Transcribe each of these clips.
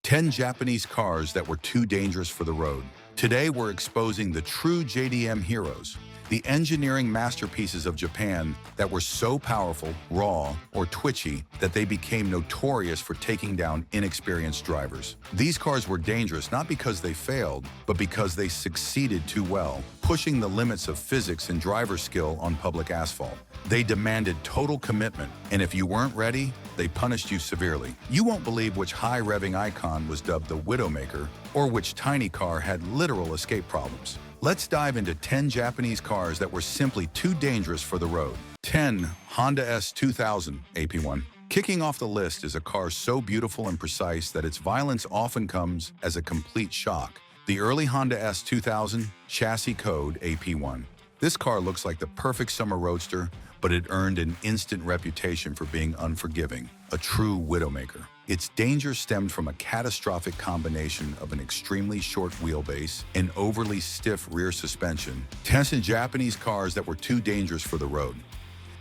10 Japanese cars that were too dangerous for the road. Today we're exposing the true JDM heroes, the engineering masterpieces of Japan that were so powerful, raw, or twitchy that they became notorious for taking down inexperienced drivers. These cars were dangerous not because they failed, but because they succeeded too well, pushing the limits of physics and driver skill on public asphalt. They demanded total commitment, and if you weren't ready, they punished you severely. You won't believe which high-revving icon was dubbed the Widowmaker, or which tiny car had literal escape problems. Let's dive into 10 Japanese cars that were simply too dangerous for the road. 10. Honda S2000 AP1. Kicking off the list is a car so beautiful and precise that its violence often comes as a complete shock. The early Honda S2000, chassis code AP1. This car looks like the perfect summer roadster, but it earned an instant reputation for being unforgiving, a true widowmaker. Its danger stemmed from a catastrophic combination of an extremely short wheelbase and overly stiff rear suspension. 10 Japanese cars that were too dangerous for the road.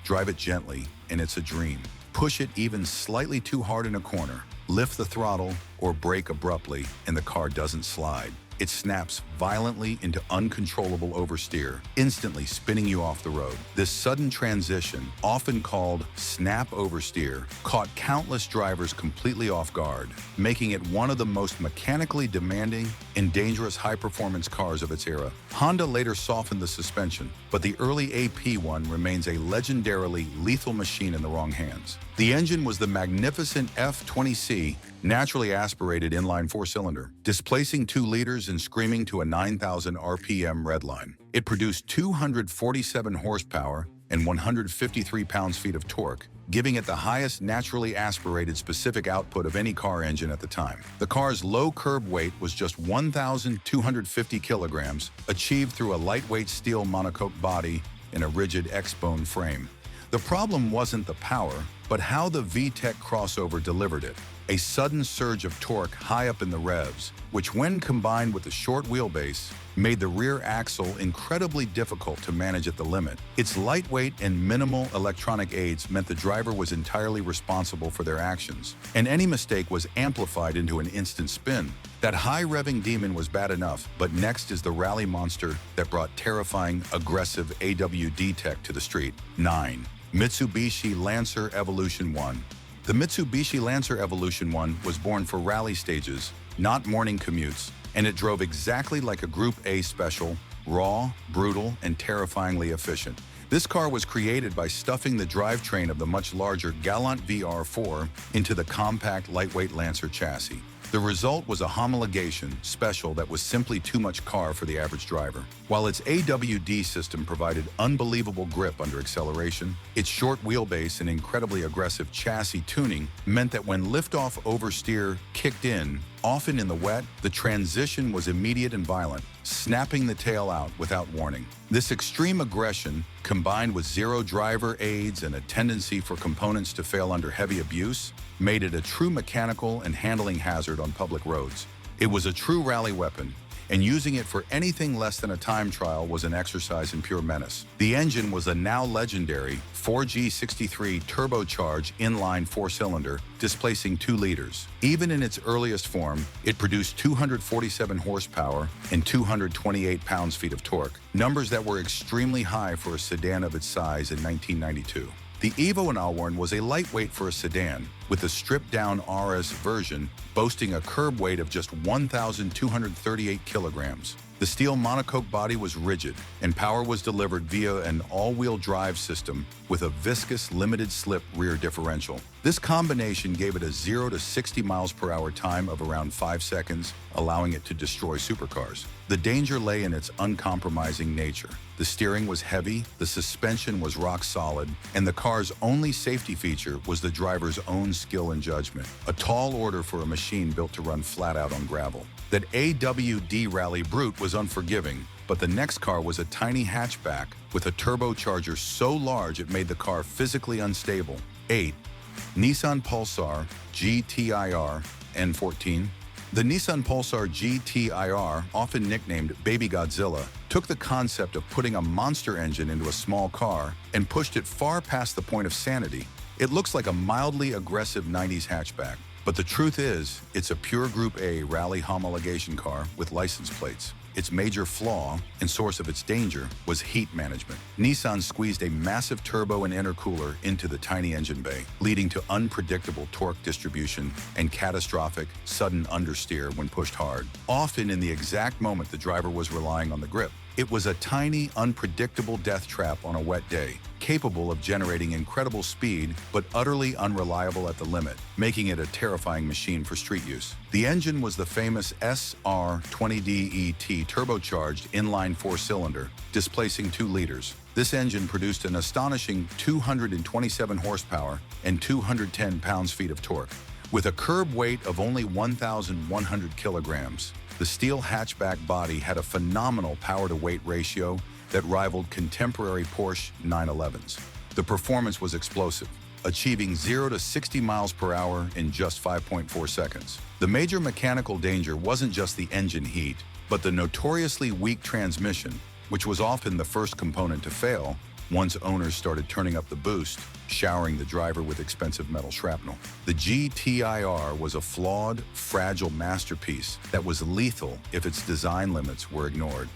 Drive it gently, and it's a dream. Push it even slightly too hard in a corner. Lift the throttle or brake abruptly, and the car doesn't slide. It snaps violently into uncontrollable oversteer, instantly spinning you off the road. This sudden transition, often called snap oversteer, caught countless drivers completely off guard, making it one of the most mechanically demanding and dangerous high-performance cars of its era. Honda later softened the suspension, but the early AP1 remains a legendarily lethal machine in the wrong hands. The engine was the magnificent F20C, naturally aspirated inline four-cylinder, displacing 2 liters and screaming to a 9,000 RPM redline. It produced 247 horsepower and 153 pounds-feet of torque, giving it the highest naturally aspirated specific output of any car engine at the time. The car's low curb weight was just 1,250 kilograms, achieved through a lightweight steel monocoque body and a rigid X-bone frame. The problem wasn't the power, but how the VTEC crossover delivered it. A sudden surge of torque high up in the revs, which when combined with the short wheelbase, made the rear axle incredibly difficult to manage at the limit. Its lightweight and minimal electronic aids meant the driver was entirely responsible for their actions, and any mistake was amplified into an instant spin. That high-revving demon was bad enough, but next is the rally monster that brought terrifying, aggressive AWD tech to the street. 9. Mitsubishi Lancer Evolution 1. The Mitsubishi Lancer Evolution 1 was born for rally stages, not morning commutes, and it drove exactly like a Group A special, raw, brutal, and terrifyingly efficient. This car was created by stuffing the drivetrain of the much larger Galant VR4 into the compact, lightweight Lancer chassis. The result was a homologation special that was simply too much car for the average driver. While its AWD system provided unbelievable grip under acceleration, its short wheelbase and incredibly aggressive chassis tuning meant that when liftoff oversteer kicked in, often in the wet, the transition was immediate and violent, snapping the tail out without warning. This extreme aggression, combined with zero driver aids and a tendency for components to fail under heavy abuse, made it a true mechanical and handling hazard on public roads. It was a true rally weapon, and using it for anything less than a time trial was an exercise in pure menace. The engine was a now legendary 4G63 turbocharged inline four-cylinder, displacing 2 liters. Even in its earliest form, it produced 247 horsepower and 228 pounds-feet of torque, numbers that were extremely high for a sedan of its size in 1992. The Evo in Alwarn was a lightweight for a sedan, with a stripped-down RS version boasting a curb weight of just 1,238 kilograms. The steel monocoque body was rigid, and power was delivered via an all-wheel drive system with a viscous limited-slip rear differential. This combination gave it a 0 to 60 miles per hour time of around 5 seconds, allowing it to destroy supercars. The danger lay in its uncompromising nature. The steering was heavy, the suspension was rock solid, and the car's only safety feature was the driver's own skill and judgment. A tall order for a machine built to run flat out on gravel. That AWD Rally Brute was unforgiving, but the next car was a tiny hatchback with a turbocharger so large it made the car physically unstable. 8. Nissan Pulsar GTIR N14. The Nissan Pulsar GTIR, often nicknamed Baby Godzilla, took the concept of putting a monster engine into a small car and pushed it far past the point of sanity. It looks like a mildly aggressive 90s hatchback. But the truth is, it's a pure Group A rally homologation car with license plates. Its major flaw and source of its danger was heat management. Nissan squeezed a massive turbo and intercooler into the tiny engine bay, leading to unpredictable torque distribution and catastrophic, sudden understeer when pushed hard, often in the exact moment the driver was relying on the grip. It was a tiny, unpredictable death trap on a wet day, capable of generating incredible speed but utterly unreliable at the limit, making it a terrifying machine for street use. The engine was the famous SR20DET turbocharged inline four-cylinder, displacing 2 liters. This engine produced an astonishing 227 horsepower and 210 pounds-feet of torque. With a curb weight of only 1,100 kilograms, the steel hatchback body had a phenomenal power-to-weight ratio that rivaled contemporary Porsche 911s. The performance was explosive, achieving 0 to 60 miles per hour in just 5.4 seconds. The major mechanical danger wasn't just the engine heat, but the notoriously weak transmission, which was often the first component to fail once owners started turning up the boost, showering the driver with expensive metal shrapnel. The GTIR was a flawed, fragile masterpiece that was lethal if its design limits were ignored.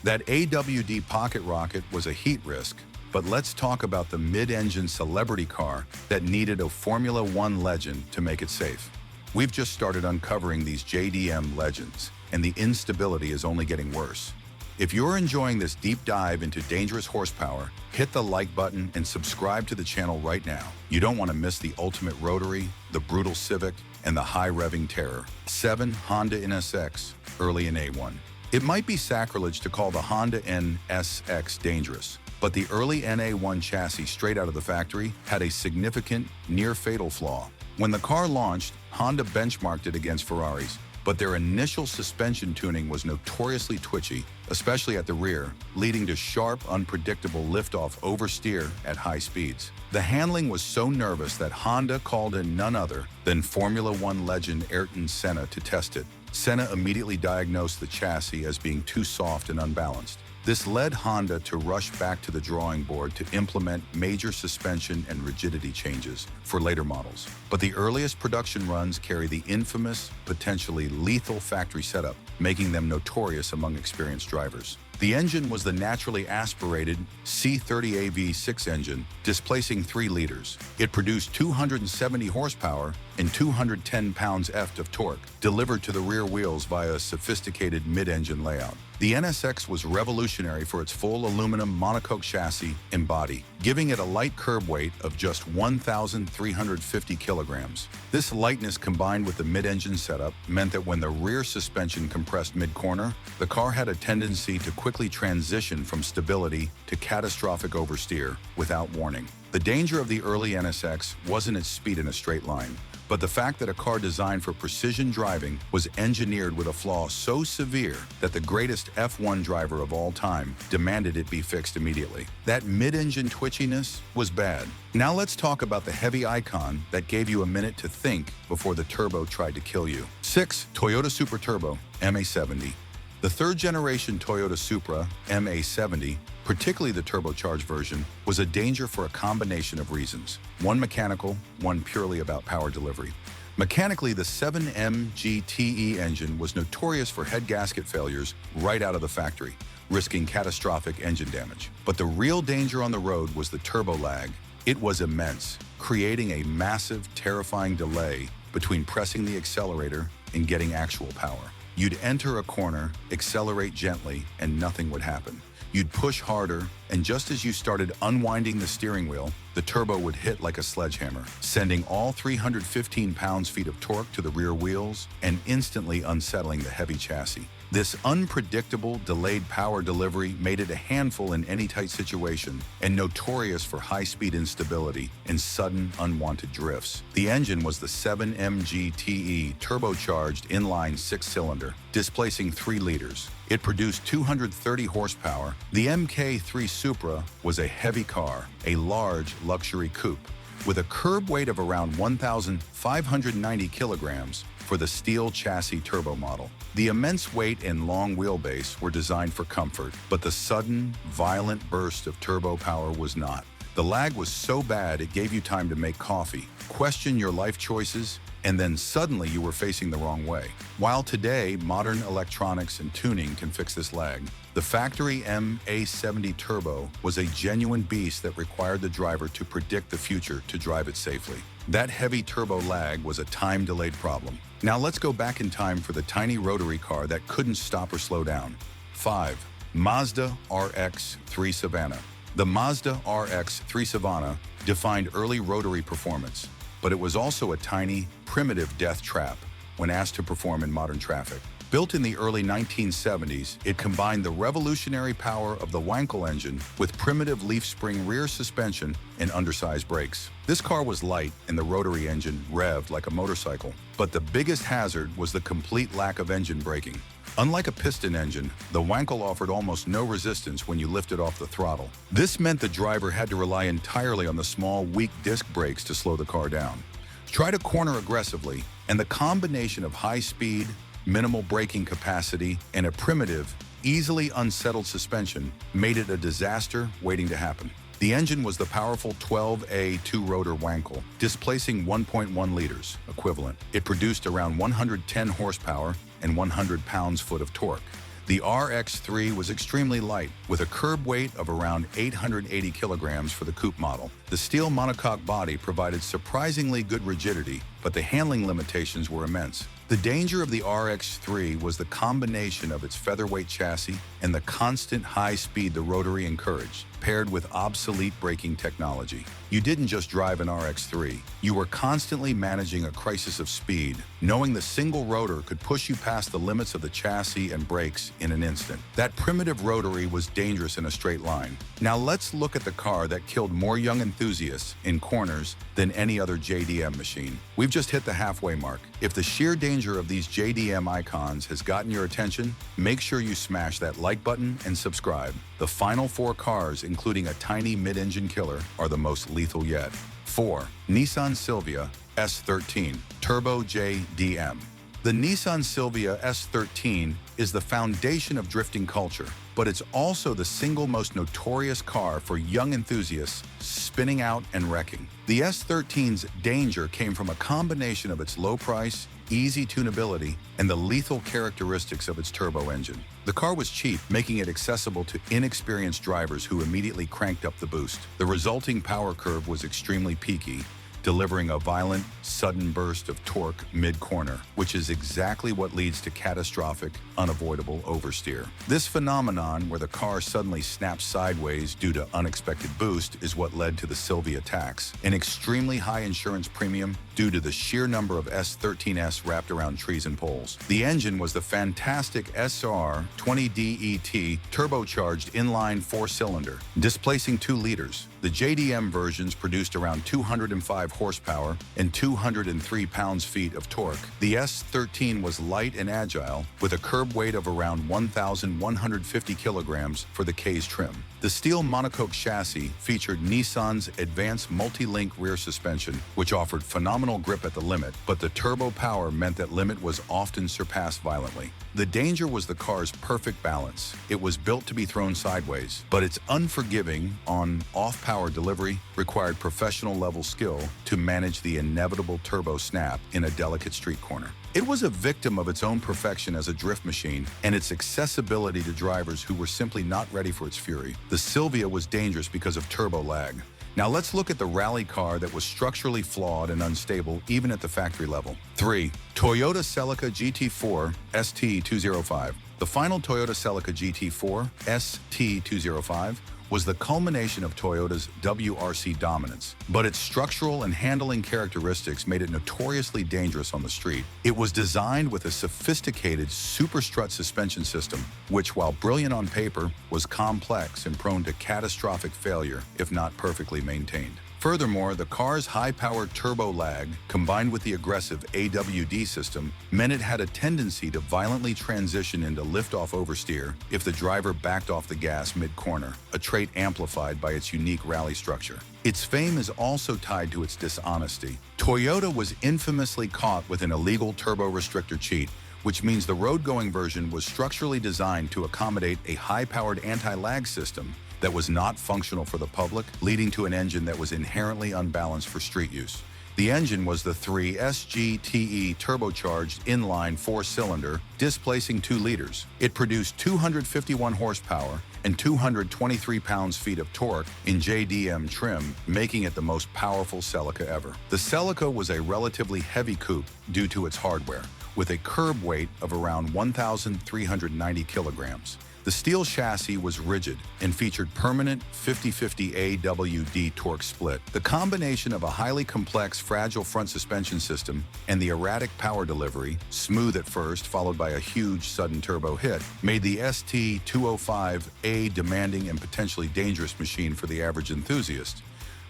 That AWD pocket rocket was a heat risk, but let's talk about the mid-engine celebrity car that needed a Formula One legend to make it safe. We've just started uncovering these JDM legends, and the instability is only getting worse. If you're enjoying this deep dive into dangerous horsepower, hit the like button and subscribe to the channel right now. You don't want to miss the ultimate rotary, the brutal Civic, and the high-revving terror. 7 Honda NSX, early in A1. It might be sacrilege to call the Honda NSX dangerous, but the early NA1 chassis straight out of the factory had a significant, near-fatal flaw. When the car launched, Honda benchmarked it against Ferraris, but their initial suspension tuning was notoriously twitchy, especially at the rear, leading to sharp, unpredictable liftoff oversteer at high speeds. The handling was so nervous that Honda called in none other than Formula One legend Ayrton Senna to test it. Senna immediately diagnosed the chassis as being too soft and unbalanced. This led Honda to rush back to the drawing board to implement major suspension and rigidity changes for later models. But the earliest production runs carry the infamous, potentially lethal factory setup, making them notorious among experienced drivers. The engine was the naturally aspirated C30A V6 engine, displacing 3 liters. It produced 270 horsepower and 210 pounds-ft of torque, delivered to the rear wheels via a sophisticated mid-engine layout. The NSX was revolutionary for its full aluminum monocoque chassis and body, giving it a light curb weight of just 1,350 kilograms. This lightness combined with the mid-engine setup meant that when the rear suspension compressed mid-corner, the car had a tendency to quickly transition from stability to catastrophic oversteer without warning. The danger of the early NSX wasn't its speed in a straight line, but the fact that a car designed for precision driving was engineered with a flaw so severe that the greatest F1 driver of all time demanded it be fixed immediately. That mid-engine twitchiness was bad. Now let's talk about the heavy icon that gave you a minute to think before the turbo tried to kill you. 6. Toyota Supra Turbo MA70. The third-generation Toyota Supra MA70, particularly the turbocharged version, was a danger for a combination of reasons. One mechanical, one purely about power delivery. Mechanically, the 7M GTE engine was notorious for head gasket failures right out of the factory, risking catastrophic engine damage. But the real danger on the road was the turbo lag. It was immense, creating a massive, terrifying delay between pressing the accelerator and getting actual power. You'd enter a corner, accelerate gently, and nothing would happen. You'd push harder, and just as you started unwinding the steering wheel, the turbo would hit like a sledgehammer, sending all 315 pounds-feet of torque to the rear wheels and instantly unsettling the heavy chassis. This unpredictable, delayed power delivery made it a handful in any tight situation and notorious for high-speed instability and sudden, unwanted drifts. The engine was the 7MGTE turbocharged inline 6-cylinder, displacing 3 liters. It produced 230 horsepower. The MK3 Supra was a heavy car, a large luxury coupe, with a curb weight of around 1,590 kilograms for the steel chassis turbo model. The immense weight and long wheelbase were designed for comfort, but the sudden, violent burst of turbo power was not. The lag was so bad it gave you time to make coffee, question your life choices, and then suddenly you were facing the wrong way. While today, modern electronics and tuning can fix this lag, the factory MA70 Turbo was a genuine beast that required the driver to predict the future to drive it safely. That heavy turbo lag was a time-delayed problem. Now let's go back in time for the tiny rotary car that couldn't stop or slow down. 5. Mazda RX-3 Savannah. The Mazda RX-3 Savannah defined early rotary performance, but it was also a tiny, primitive death trap when asked to perform in modern traffic. Built in the early 1970s, it combined the revolutionary power of the Wankel engine with primitive leaf spring rear suspension and undersized brakes. This car was light and the rotary engine revved like a motorcycle, but the biggest hazard was the complete lack of engine braking. Unlike a piston engine, the Wankel offered almost no resistance when you lifted off the throttle. This meant the driver had to rely entirely on the small, weak disc brakes to slow the car down. Try to corner aggressively, and the combination of high speed, minimal braking capacity, and a primitive, easily unsettled suspension made it a disaster waiting to happen. The engine was the powerful 12A two-rotor Wankel, displacing 1.1 liters equivalent. It produced around 110 horsepower and 100 pounds-foot of torque. The RX-3 was extremely light, with a curb weight of around 880 kilograms for the coupe model. The steel monocoque body provided surprisingly good rigidity, but the handling limitations were immense. The danger of the RX-3 was the combination of its featherweight chassis and the constant high speed the rotary encouraged, paired with obsolete braking technology. You didn't just drive an RX-3, you were constantly managing a crisis of speed, knowing the single rotor could push you past the limits of the chassis and brakes in an instant. That primitive rotary was dangerous in a straight line. Now let's look at the car that killed more young enthusiasts in corners than any other JDM machine. We've just hit the halfway mark. If the sheer danger of these JDM icons has gotten your attention, make sure you smash that like button and subscribe. The final 4 cars, including a tiny mid-engine killer, are the most lethal yet. 4. Nissan Silvia S13 Turbo JDM. The Nissan Silvia S13 is the foundation of drifting culture, but it's also the single most notorious car for young enthusiasts spinning out and wrecking. The S13's danger came from a combination of its low price, easy tunability, and the lethal characteristics of its turbo engine. The car was cheap, making it accessible to inexperienced drivers who immediately cranked up the boost. The resulting power curve was extremely peaky, delivering a violent, sudden burst of torque mid-corner, which is exactly what leads to catastrophic, unavoidable oversteer. This phenomenon, where the car suddenly snaps sideways due to unexpected boost, is what led to the Silvia tax, an extremely high insurance premium due to the sheer number of S13s wrapped around trees and poles. The engine was the fantastic SR20DET turbocharged inline 4-cylinder, displacing 2 liters. The JDM versions produced around 205 horsepower and 203 pounds-feet of torque. The S13 was light and agile, with a curb weight of around 1,150 kilograms for the K's trim. The steel monocoque chassis featured Nissan's advanced multi-link rear suspension, which offered phenomenal grip at the limit, but the turbo power meant that limit was often surpassed violently. The danger was the car's perfect balance. It was built to be thrown sideways, but its unforgiving on-off-power delivery required professional-level skill to manage the inevitable turbo snap in a delicate street corner. It was a victim of its own perfection as a drift machine and its accessibility to drivers who were simply not ready for its fury. The Silvia was dangerous because of turbo lag. Now let's look at the rally car that was structurally flawed and unstable even at the factory level. 3. Toyota Celica GT4 ST205. The final Toyota Celica GT4 ST205 was the culmination of Toyota's WRC dominance, but its structural and handling characteristics made it notoriously dangerous on the street. It was designed with a sophisticated super strut suspension system, which, while brilliant on paper, was complex and prone to catastrophic failure if not perfectly maintained. Furthermore, the car's high-powered turbo lag, combined with the aggressive AWD system, meant it had a tendency to violently transition into lift-off oversteer if the driver backed off the gas mid-corner, a trait amplified by its unique rally structure. Its fame is also tied to its dishonesty. Toyota was infamously caught with an illegal turbo restrictor cheat, which means the road-going version was structurally designed to accommodate a high-powered anti-lag system that was not functional for the public, leading to an engine that was inherently unbalanced for street use. The engine was the 3SGTE turbocharged inline four-cylinder, displacing 2 liters. It produced 251 horsepower and 223 pounds-feet of torque in JDM trim, making it the most powerful Celica ever. The Celica was a relatively heavy coupe due to its hardware, with a curb weight of around 1,390 kilograms. The steel chassis was rigid and featured permanent 50/50 AWD torque split. The combination of a highly complex, fragile front suspension system and the erratic power delivery, smooth at first followed by a huge sudden turbo hit, made the ST205 a demanding and potentially dangerous machine for the average enthusiast,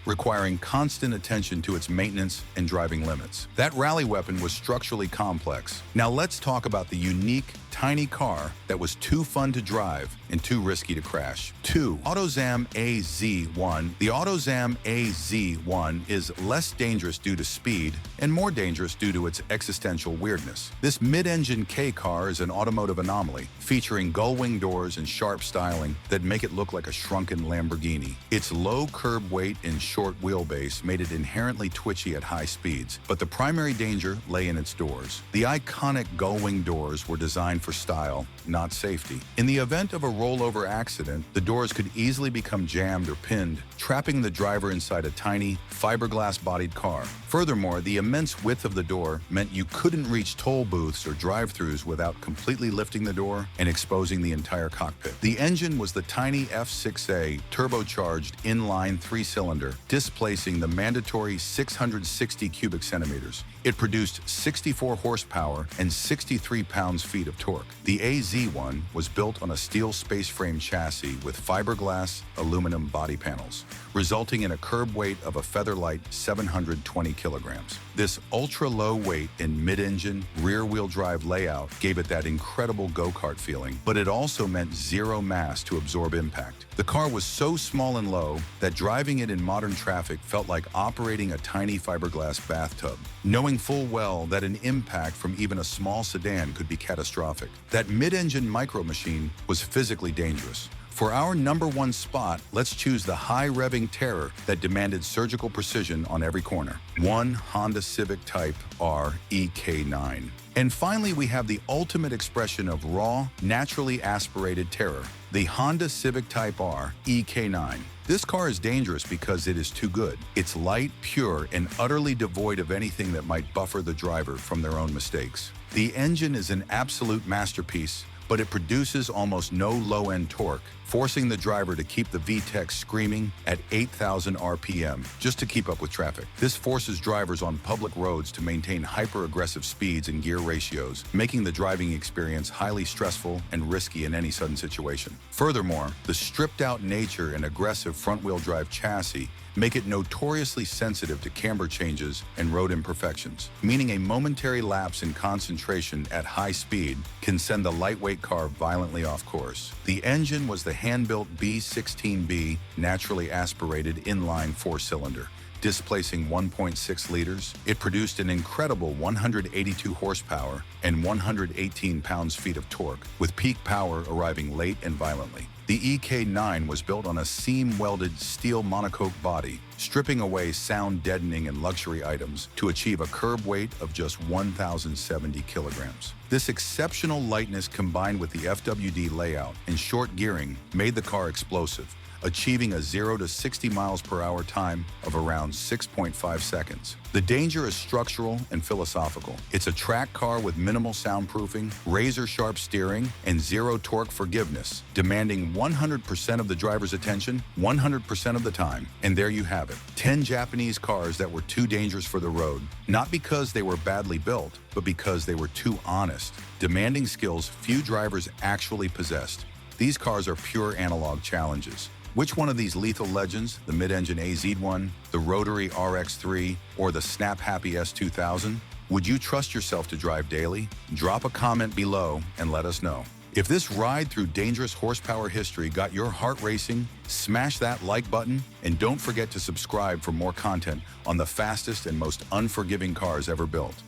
requiring constant attention to its maintenance and driving limits. That rally weapon was structurally complex. Now let's talk about the unique, tiny car that was too fun to drive and too risky to crash. 2. Autozam AZ1. The Autozam AZ1 is less dangerous due to speed and more dangerous due to its existential weirdness. This mid-engine K car is an automotive anomaly, featuring gull-wing doors and sharp styling that make it look like a shrunken Lamborghini. Its low curb weight and short wheelbase made it inherently twitchy at high speeds, but the primary danger lay in its doors. The iconic gull-wing doors were designed for style, not safety. In the event of a rollover accident, the doors could easily become jammed or pinned, trapping the driver inside a tiny, fiberglass-bodied car. Furthermore, the immense width of the door meant you couldn't reach toll booths or drive-thrus without completely lifting the door and exposing the entire cockpit. The engine was the tiny F6A turbocharged inline 3-cylinder, displacing the mandatory 660 cubic centimeters. It produced 64 horsepower and 63 pounds-feet of torque. The AZ1 was built on a steel space frame chassis with fiberglass aluminum body panels, resulting in a curb weight of a feather-light 720 kilograms. This ultra-low weight and mid-engine, rear-wheel drive layout gave it that incredible go-kart feeling, but it also meant zero mass to absorb impact. The car was so small and low that driving it in modern traffic felt like operating a tiny fiberglass bathtub, knowing full well that an impact from even a small sedan could be catastrophic. That mid-engine micro machine was physically dangerous. For our #1 spot, let's choose the high-revving terror that demanded surgical precision on every corner. 1. Honda Civic Type R EK9. And finally, we have the ultimate expression of raw, naturally aspirated terror, the Honda Civic Type R EK9. This car is dangerous because it is too good. It's light, pure, and utterly devoid of anything that might buffer the driver from their own mistakes. The engine is an absolute masterpiece, but it produces almost no low-end torque, forcing the driver to keep the VTEC screaming at 8,000 RPM just to keep up with traffic. This forces drivers on public roads to maintain hyper-aggressive speeds and gear ratios, making the driving experience highly stressful and risky in any sudden situation. Furthermore, the stripped-out nature and aggressive front-wheel drive chassis make it notoriously sensitive to camber changes and road imperfections, meaning a momentary lapse in concentration at high speed can send the lightweight car violently off course. The engine was the hand-built B16B naturally aspirated inline 4-cylinder, displacing 1.6 liters. It produced an incredible 182 horsepower and 118 pounds-feet of torque, with peak power arriving late and violently. The EK9 was built on a seam-welded steel monocoque body, stripping away sound-deadening and luxury items to achieve a curb weight of just 1,070 kilograms. This exceptional lightness combined with the FWD layout and short gearing made the car explosive, achieving a 0 to 60 miles per hour time of around 6.5 seconds. The danger is structural and philosophical. It's a track car with minimal soundproofing, razor-sharp steering, and zero torque forgiveness, demanding 100% of the driver's attention 100% of the time. And there you have it, 10 Japanese cars that were too dangerous for the road, not because they were badly built, but because they were too honest, demanding skills few drivers actually possessed. These cars are pure analog challenges. Which one of these lethal legends, the mid-engine AZ1, the rotary RX3, or the snap-happy S2000, would you trust yourself to drive daily? Drop a comment below and let us know. If this ride through dangerous horsepower history got your heart racing, smash that like button and don't forget to subscribe for more content on the fastest and most unforgiving cars ever built.